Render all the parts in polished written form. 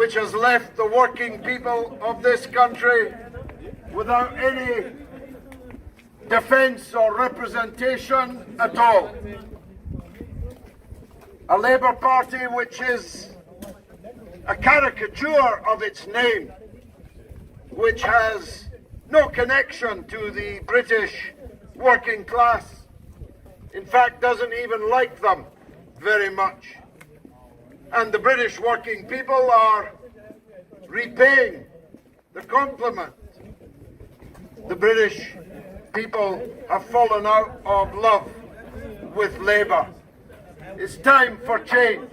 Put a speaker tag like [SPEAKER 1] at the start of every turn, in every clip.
[SPEAKER 1] which has left the working people of this country without any defence or representation at all. A Labour Party which is a caricature of its name, which has no connection to the British working class, in fact doesn't even like them very much. And the British working people are repaying the compliment. The British people have fallen out of love with Labour. It's time for change.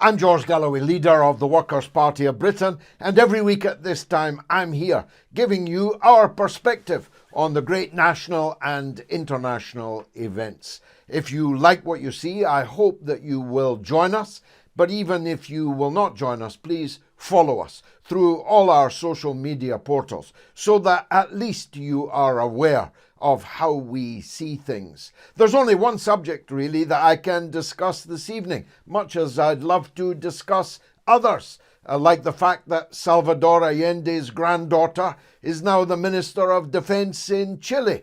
[SPEAKER 1] I'm George Galloway, leader of the Workers' Party of Britain, and every week at this time I'm here giving you our perspective on the great national and international events. If you like what you see, I hope that you will join us, but even if you will not join us, please follow us through all our social media portals so that at least you are aware of how we see things. There's only one subject really that I can discuss this evening, much as I'd love to discuss others, like the fact that Salvador Allende's granddaughter is now the Minister of Defense in Chile,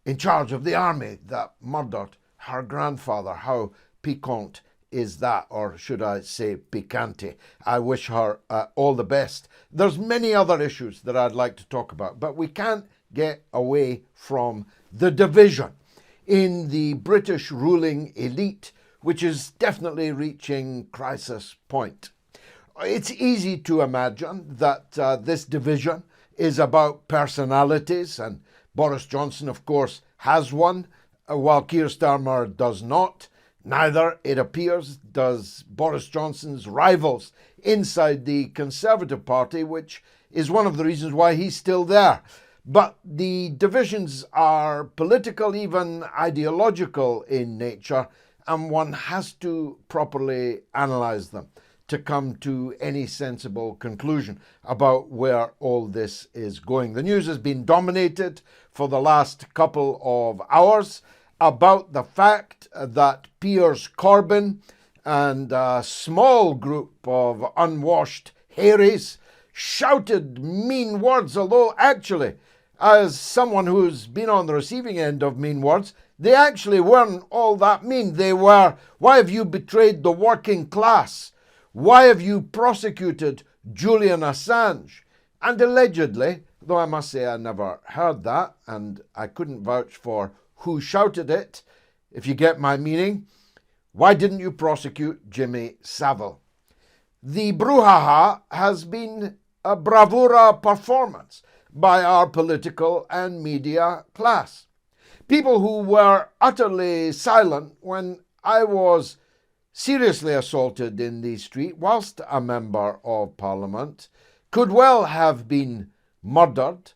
[SPEAKER 1] in charge of the army that murdered her grandfather. How piquant is that, or should I say picante? I wish her all the best. There's many other issues that I'd like to talk about, but we can't get away from the division in the British ruling elite, which is definitely reaching crisis point. It's easy to imagine that this division is about personalities, and Boris Johnson, of course, has one, while Keir Starmer does not. Neither, it appears, does Boris Johnson's rivals inside the Conservative Party, which is one of the reasons why he's still there. But the divisions are political, even ideological in nature, and one has to properly analyse them to come to any sensible conclusion about where all this is going. The news has been dominated for the last couple of hours about the fact that Piers Corbyn and a small group of unwashed Harries shouted mean words, although actually, as someone who's been on the receiving end of mean words, they actually weren't all that mean. They were, why have you betrayed the working class? Why have you prosecuted Julian Assange? And allegedly, though I must say I never heard that, and I couldn't vouch for who shouted it, if you get my meaning, why didn't you prosecute Jimmy Savile? The brouhaha has been a bravura performance by our political and media class. People who were utterly silent when I was seriously assaulted in the street whilst a member of Parliament could well have been murdered.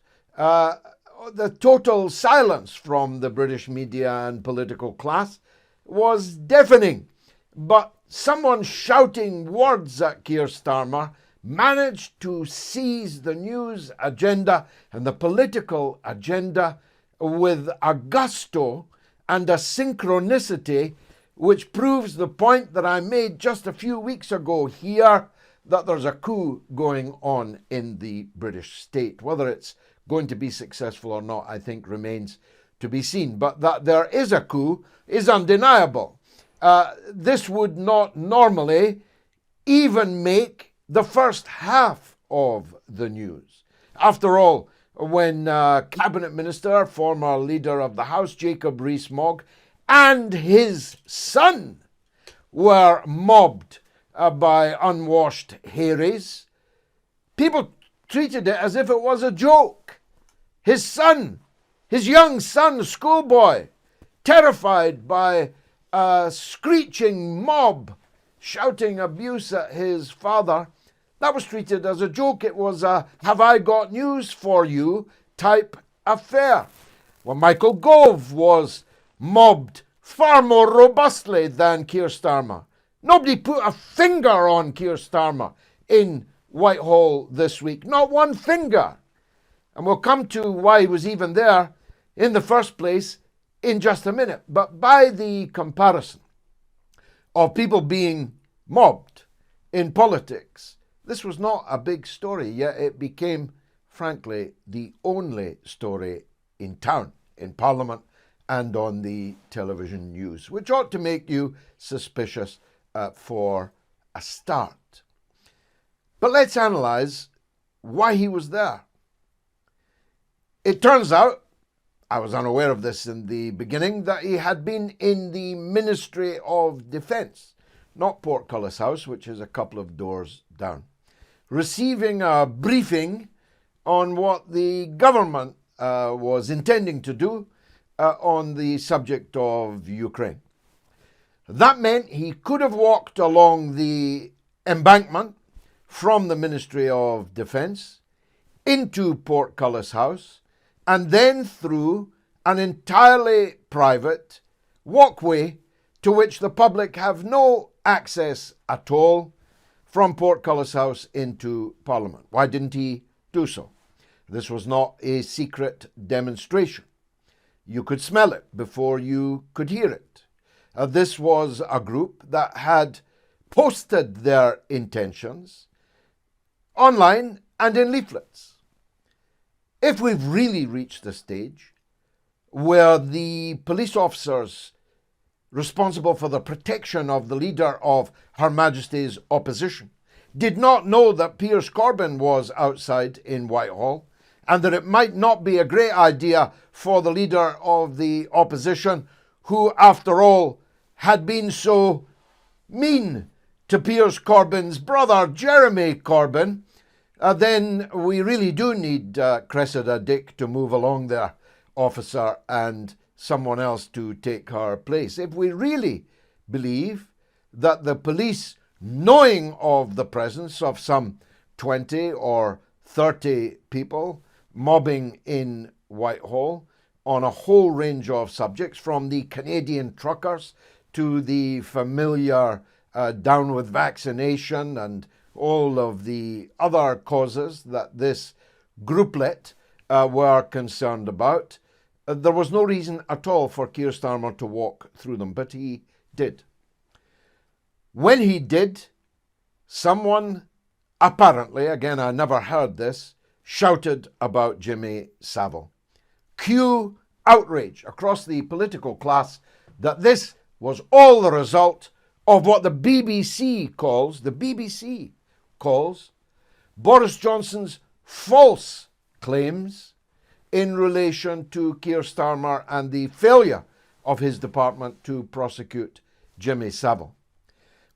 [SPEAKER 1] The total silence from the British media and political class was deafening. But someone shouting words at Keir Starmer managed to seize the news agenda and the political agenda with a gusto and a synchronicity which proves the point that I made just a few weeks ago here, that there's a coup going on in the British state. Whether it's going to be successful or not, I think remains to be seen. But that there is a coup is undeniable. This would not normally even make the first half of the news. After all, when Cabinet Minister, former Leader of the House, Jacob Rees-Mogg, and his son were mobbed by unwashed Harries, people treated it as if it was a joke. His son, his young son, schoolboy, terrified by a screeching mob shouting abuse at his father, that was treated as a joke. It was a "have I got news for you" type affair. Well, Michael Gove was mobbed far more robustly than Keir Starmer. Nobody put a finger on Keir Starmer in Whitehall this week. Not one finger. And we'll come to why he was even there in the first place in just a minute. But by the comparison of people being mobbed in politics, this was not a big story, yet it became, frankly, the only story in town, in Parliament, and on the television news, which ought to make you suspicious for a start. But let's analyse why he was there. It turns out, I was unaware of this in the beginning, that he had been in the Ministry of Defence, not Portcullis House, which is a couple of doors down, receiving a briefing on what the government was intending to do on the subject of Ukraine.
[SPEAKER 2] That meant he could have walked along the embankment from the Ministry of Defence into Portcullis House and then through an entirely private walkway to which the public have no access at all from Portcullis House into Parliament. Why didn't he do so? This was not a secret demonstration. You could smell it before you could hear it. This was a group that had posted their intentions online and in leaflets. If we've really reached the stage where the police officers responsible for the protection of the leader of Her Majesty's opposition did not know that Piers Corbyn was outside in Whitehall, and that it might not be a great idea for the leader of the opposition, who, after all, had been so mean to Piers Corbyn's brother, Jeremy Corbyn, then we really do need Cressida Dick to move along there, officer, and someone else to take her place. If we really believe that the police, knowing of the presence of some 20 or 30 people mobbing in Whitehall on a whole range of subjects, from the Canadian truckers to the familiar down with vaccination and all of the other causes that this grouplet were concerned about, there was no reason at all for Keir Starmer to walk through them, but he did. When he did, someone apparently, again I never heard this, shouted about Jimmy Savile. Cue outrage across the political class that this was all the result of what the BBC calls Boris Johnson's false claims in relation to Keir Starmer and the failure of his department to prosecute Jimmy Savile.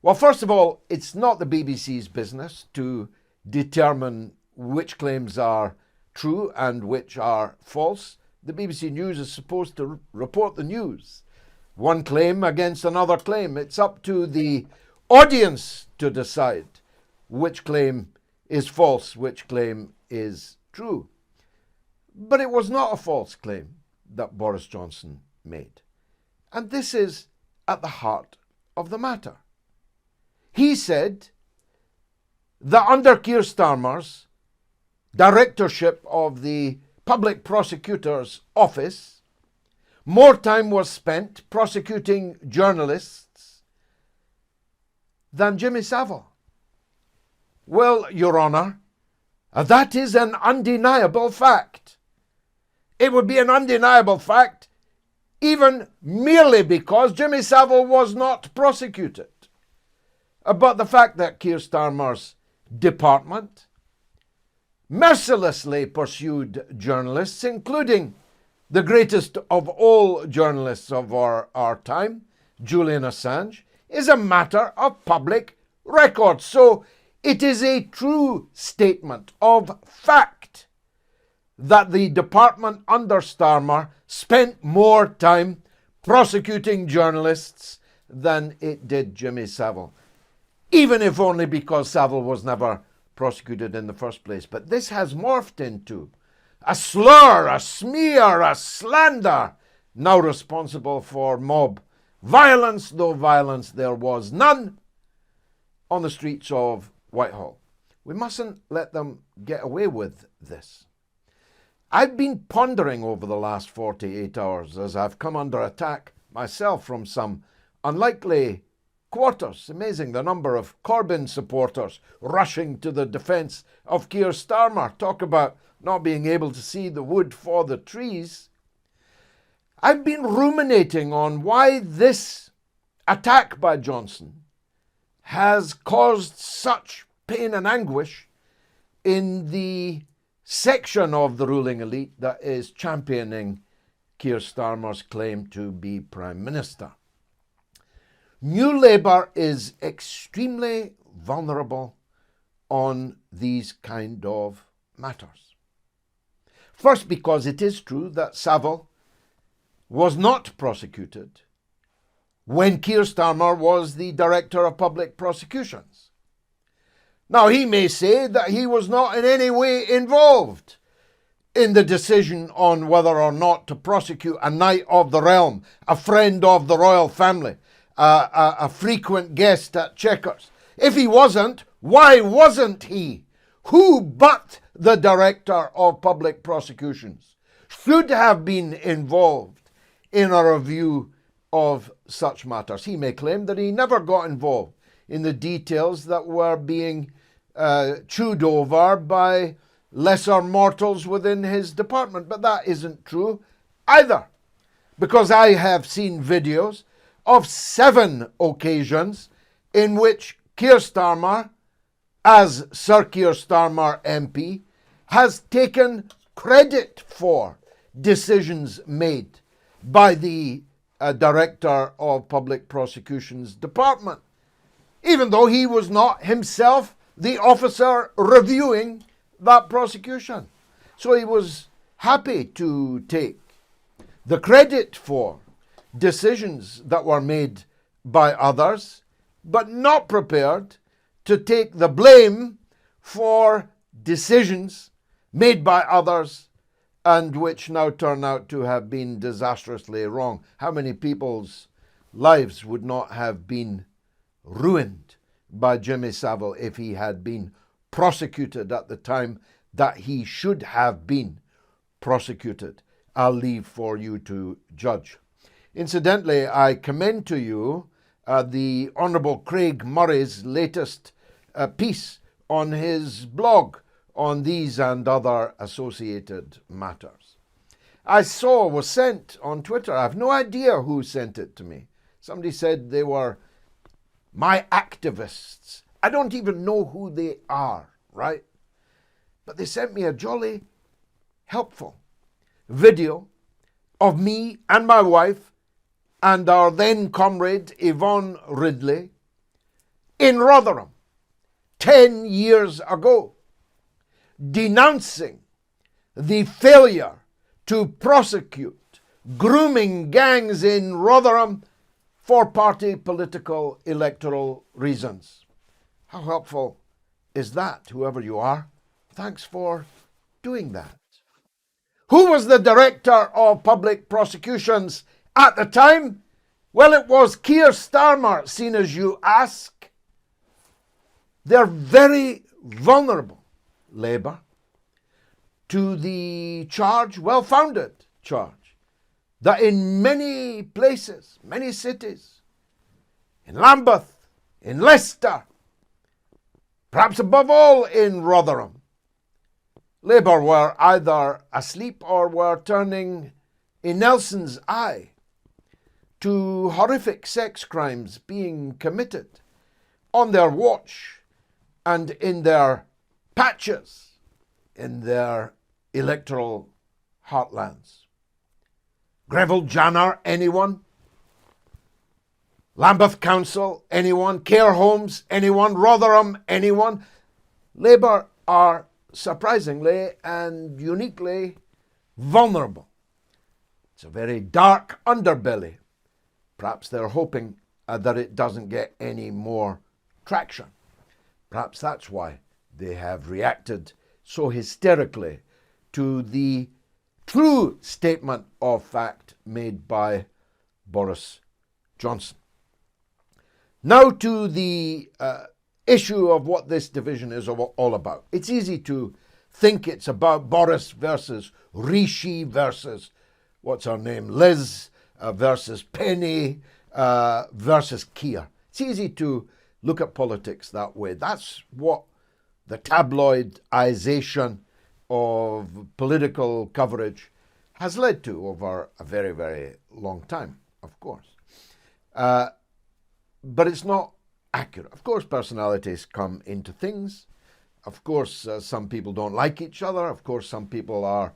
[SPEAKER 2] Well, first of all, it's not the BBC's business to determine which claims are true and which are false. The BBC News is supposed to report the news. One claim against another claim. It's up to the audience to decide which claim is false, which claim is true. But it was not a false claim that Boris Johnson made. And this is at the heart of the matter. He said that under Keir Starmer's directorship of the Public Prosecutor's Office, more time was spent prosecuting journalists than Jimmy Savile. Well, Your Honour, that is an undeniable fact. It would be an undeniable fact even merely because Jimmy Savile was not prosecuted. But the fact that Keir Starmer's department mercilessly pursued journalists, including the greatest of all journalists of our time, Julian Assange, is a matter of public record. So it is a true statement of fact that the department under Starmer spent more time prosecuting journalists than it did Jimmy Savile, even if only because Savile was never prosecuted in the first place. But this has morphed into a slur, a smear, a slander, now responsible for mob violence, though violence there was none, on the streets of Whitehall. We mustn't let them get away with this. I've been pondering over the last 48 hours as I've come under attack myself from some unlikely quarters. Amazing the number of Corbyn supporters rushing to the defence of Keir Starmer. Talk about not being able to see the wood for the trees. I've been ruminating on why this attack by Johnson has caused such pain and anguish in the section of the ruling elite that is championing Keir Starmer's claim to be Prime Minister. New Labour is extremely vulnerable on these kind of matters. First, because it is true that Savile was not prosecuted when Keir Starmer was the Director of Public Prosecutions. Now, he may say that he was not in any way involved in the decision on whether or not to prosecute a knight of the realm, a friend of the royal family, a frequent guest at Chequers. If he wasn't, why wasn't he? Who but the Director of Public Prosecutions should have been involved in a review of such matters? He may claim that he never got involved in the details that were being chewed over by lesser mortals within his department, but that isn't true either, because I have seen videos of 7 occasions in which Keir Starmer, as Sir Keir Starmer MP, has taken credit for decisions made by the Director of Public Prosecutions Department, even though he was not himself the officer reviewing that prosecution. So he was happy to take the credit for decisions that were made by others, but not prepared to take the blame for decisions made by others and which now turn out to have been disastrously wrong. How many people's lives would not have been ruined by Jimmy Savile if he had been prosecuted at the time that he should have been prosecuted? I'll leave for you to judge. Incidentally, I commend to you the Honourable Craig Murray's latest piece on his blog on these and other associated matters. Was sent on Twitter. I have no idea who sent it to me. Somebody said they were my activists. I don't even know who they are, right? But they sent me a jolly helpful video of me and my wife and our then comrade Yvonne Ridley in Rotherham 10 years ago, denouncing the failure to prosecute grooming gangs in Rotherham for party political electoral reasons. How helpful is that, whoever you are? Thanks for doing that. Who was the Director of Public Prosecutions at the time? Well, it was Keir Starmer, seen as you ask. They're very vulnerable, Labour, to the charge, well-founded charge, that in many places, many cities, in Lambeth, in Leicester, perhaps above all in Rotherham, Labour were either asleep or were turning a Nelson's eye to horrific sex crimes being committed on their watch and in their patches in their electoral heartlands. Greville Janner, anyone? Lambeth Council, anyone? Care Homes, anyone? Rotherham, anyone? Labour are surprisingly and uniquely vulnerable. It's a very dark underbelly. Perhaps they're hoping that it doesn't get any more traction. Perhaps that's why they have reacted so hysterically to the true statement of fact made by Boris Johnson. Now to the issue of what this division is all about. It's easy to think it's about Boris versus Rishi versus, what's her name, Liz versus Penny versus Keir. It's easy to look at politics that way. That's what the tabloidization of political coverage has led to over a very, very long time, of course. But it's not accurate. Of course, personalities come into things. Of course, some people don't like each other. Of course, some people are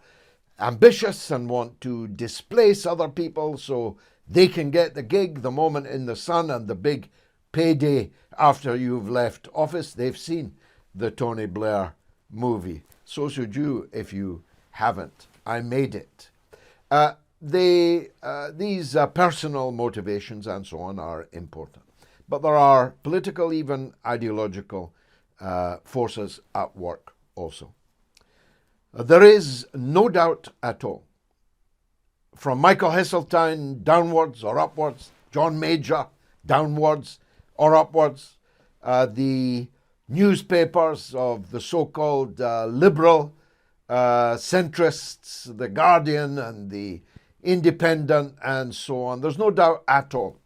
[SPEAKER 2] ambitious and want to displace other people so they can get the gig, the moment in the sun, and the big payday after you've left office. They've seen the Tony Blair movie. So should you if you haven't. I made it. these personal motivations and so on are important. But there are political, even ideological forces at work also. There is no doubt at all, from Michael Heseltine downwards or upwards, John Major downwards or upwards, the newspapers of the so-called liberal centrists, the Guardian and the Independent and so on. There's no doubt at all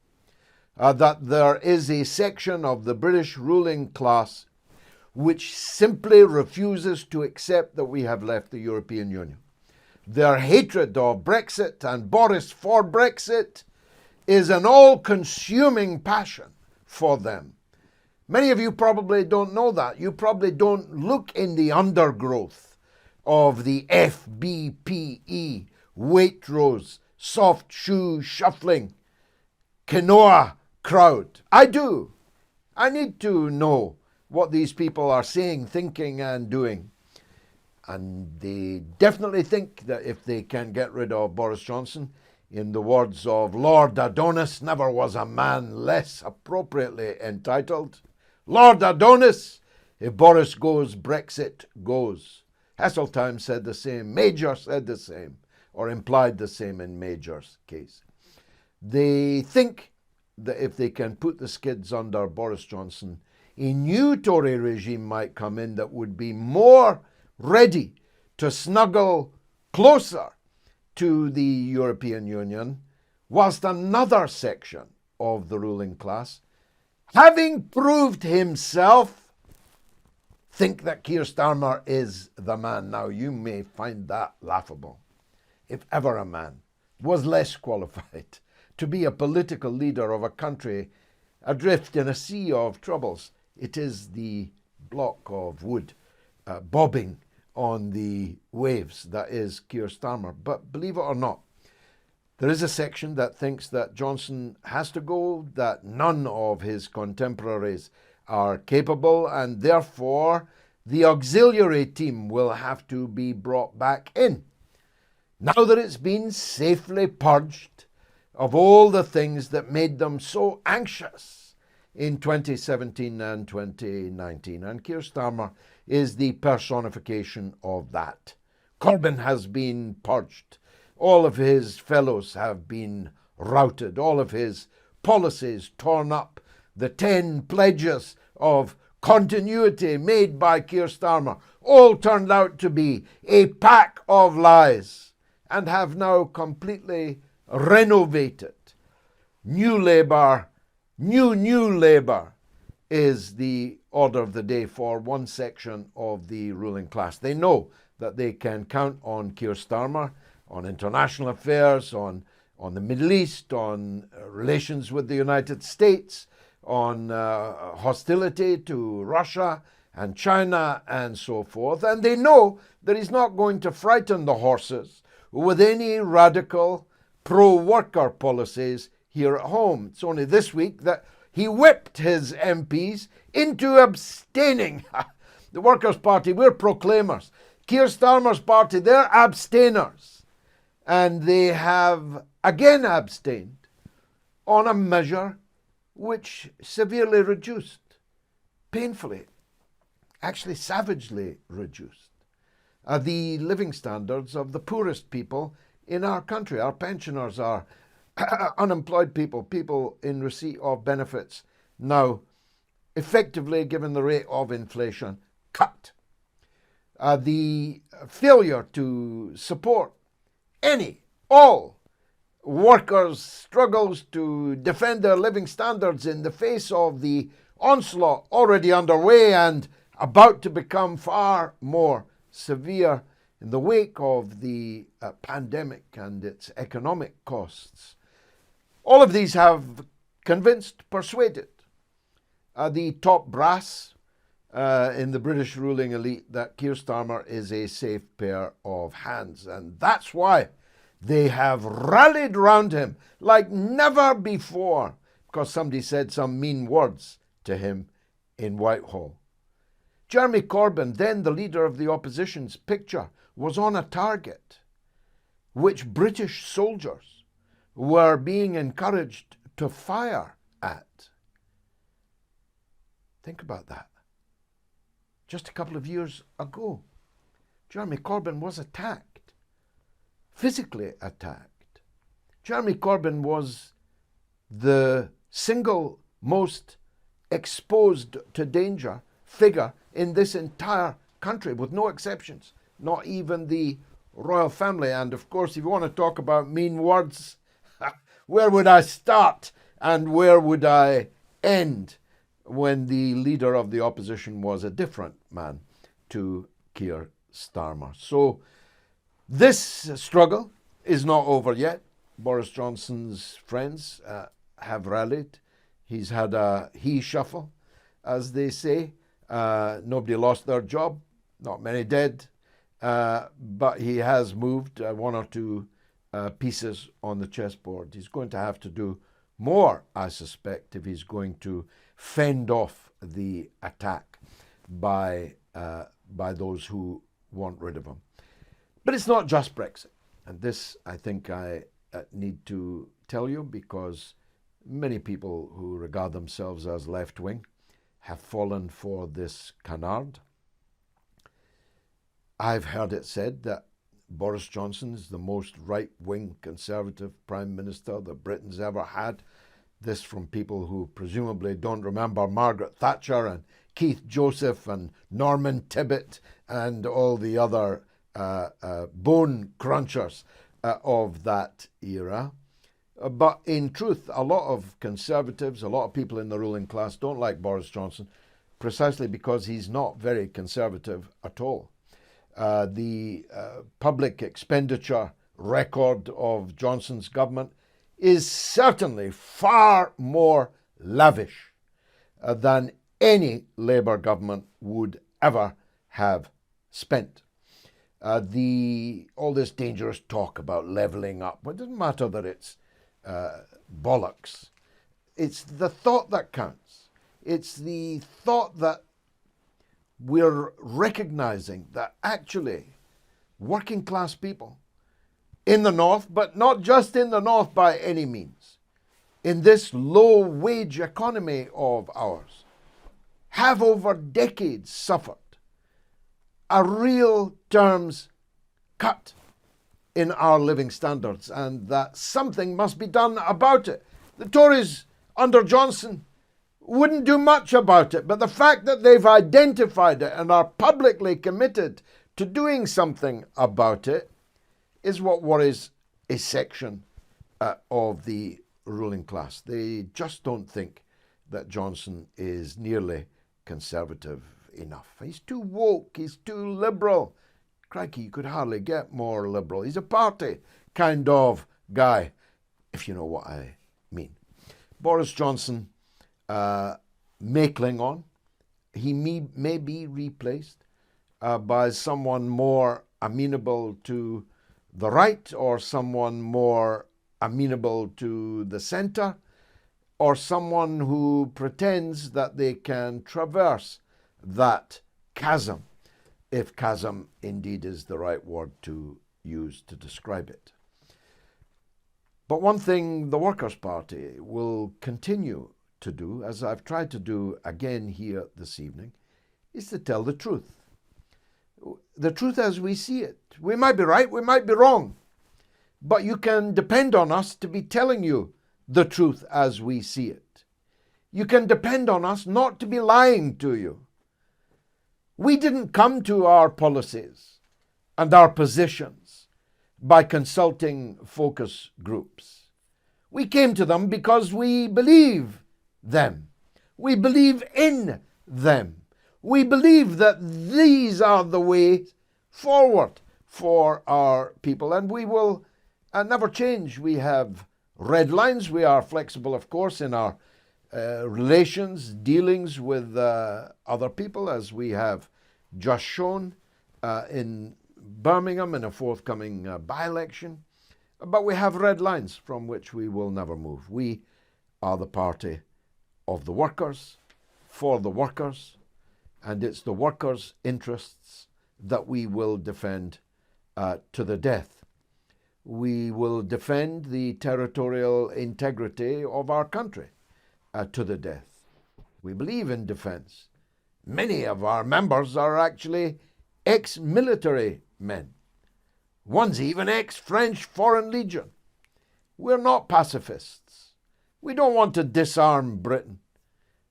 [SPEAKER 2] that there is a section of the British ruling class which simply refuses to accept that we have left the European Union. Their hatred of Brexit and Boris for Brexit is an all-consuming passion for them. Many of you probably don't know that. You probably don't look in the undergrowth of the FBPE, Waitrose, soft shoe shuffling, quinoa crowd. I do. I need to know what these people are saying, thinking and doing. And they definitely think that if they can get rid of Boris Johnson, in the words of Lord Adonis, never was a man less appropriately entitled. Lord Adonis, if Boris goes, Brexit goes. Heseltine said the same. Major said the same, or implied the same in Major's case. They think that if they can put the skids under Boris Johnson, a new Tory regime might come in that would be more ready to snuggle closer to the European Union, whilst another section of the ruling class, having proved himself, think that Keir Starmer is the man. Now, you may find that laughable. If ever a man was less qualified to be a political leader of a country adrift in a sea of troubles, it is the block of wood bobbing on the waves that is Keir Starmer. But believe it or not, there is a section that thinks that Johnson has to go, that none of his contemporaries are capable, and therefore the auxiliary team will have to be brought back in. Now that it's been safely purged of all the things that made them so anxious in 2017 and 2019. And Keir Starmer is the personification of that. Corbyn has been purged. All of his fellows have been routed. All of his policies torn up. The 10 pledges of continuity made by Keir Starmer all turned out to be a pack of lies and have now completely renovated. New Labour, new Labour is the order of the day for one section of the ruling class. They know that they can count on Keir Starmer, on international affairs, on the Middle East, on relations with the United States, on hostility to Russia and China and so forth. And they know that he's not going to frighten the horses with any radical pro-worker policies here at home. It's only this week that he whipped his MPs into abstaining. The Workers' Party, we're proclaimers. Keir Starmer's party, they're abstainers. And they have again abstained on a measure which severely reduced, painfully, actually savagely reduced, the living standards of the poorest people in our country. Our pensioners are unemployed people, people in receipt of benefits, now effectively, given the rate of inflation, cut. The failure to support all workers' struggles to defend their living standards in the face of the onslaught already underway and about to become far more severe in the wake of the pandemic and its economic costs. All of these have convinced, persuaded the top brass in the British ruling elite that Keir Starmer is a safe pair of hands. And that's why they have rallied round him like never before, because somebody said some mean words to him in Whitehall. Jeremy Corbyn, then the leader of the opposition's picture, was on a target. which British soldiers were being encouraged to fire at. Think about that. Just a couple of years ago, Jeremy Corbyn was attacked, physically attacked. Jeremy Corbyn was the single most exposed to danger figure in this entire country, with no exceptions, not even the royal family. And of course, if you want to talk about mean words, where would I start and where would I end when the leader of the opposition was a different man to Keir Starmer? So this struggle is not over yet. Boris Johnson's friends have rallied. He's had a he shuffle, as they say. Nobody lost their job, not many did, but he has moved one or two pieces on the chessboard. He's going to have to do more, I suspect, if he's going to fend off the attack by those who want rid of him. But it's not just Brexit. And this, I think I need to tell you, because many people who regard themselves as left-wing have fallen for this canard. I've heard it said that Boris Johnson is the most right-wing Conservative Prime Minister that Britain's ever had. This from people who presumably don't remember Margaret Thatcher and Keith Joseph and Norman Tibbet and all the other bone crunchers of that era. But in truth, a lot of Conservatives, a lot of people in the ruling class don't like Boris Johnson precisely because he's not very Conservative at all. The public expenditure record of Johnson's government is certainly far more lavish than any Labour government would ever have spent. All this dangerous talk about levelling up, it doesn't matter that it's bollocks. It's the thought that counts. It's the thought that we're recognising that actually working class people in the north, but not just in the north by any means, in this low wage economy of ours, have over decades suffered a real terms cut in our living standards, and that something must be done about it. The Tories under Johnson wouldn't do much about it, but the fact that they've identified it and are publicly committed to doing something about it is what worries a section of the ruling class. They just don't think that Johnson is nearly Conservative enough. He's too woke, he's too liberal. Crikey, you could hardly get more liberal. He's a party kind of guy, if you know what I mean. Boris Johnson may cling on. He may be replaced by someone more amenable to the right, or someone more amenable to the centre, or someone who pretends that they can traverse that chasm, if chasm indeed is the right word to use to describe it. But one thing the Workers' Party will continue to do, as I've tried to do again here this evening, is to tell the truth. The truth as we see it. We might be right, we might be wrong, but you can depend on us to be telling you the truth as we see it. You can depend on us not to be lying to you. We didn't come to our policies and our positions by consulting focus groups. We came to them because we believe them. We believe in them. We believe that these are the ways forward for our people, and we will never change. We have red lines. We are flexible, of course, in our relations, dealings with other people, as we have just shown in Birmingham in a forthcoming by-election. But we have red lines from which we will never move. We are the party of the workers, for the workers, and it's the workers' interests that we will defend to the death. we will defend the territorial integrity of our country to the death. We believe in defense. Many of our members are actually ex-military men. One's even ex-French Foreign Legion. We're not pacifists. We don't want to disarm Britain.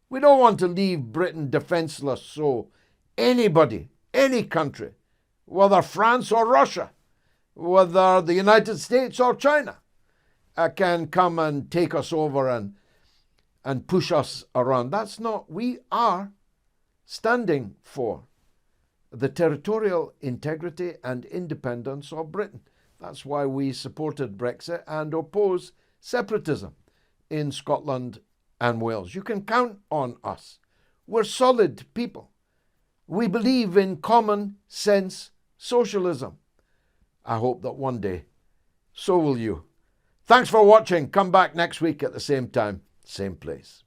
[SPEAKER 2] We don't want to leave Britain defenseless so anybody, any country, whether France or Russia, whether the United States or China, can come and take us over and push us around. That's not. We are standing for the territorial integrity and independence of Britain. That's why we supported Brexit and oppose separatism in Scotland and Wales. You can count on us. We're solid people. We believe in common sense socialism. I hope that one day, so will you. Thanks for watching. Come back next week at the same time, same place.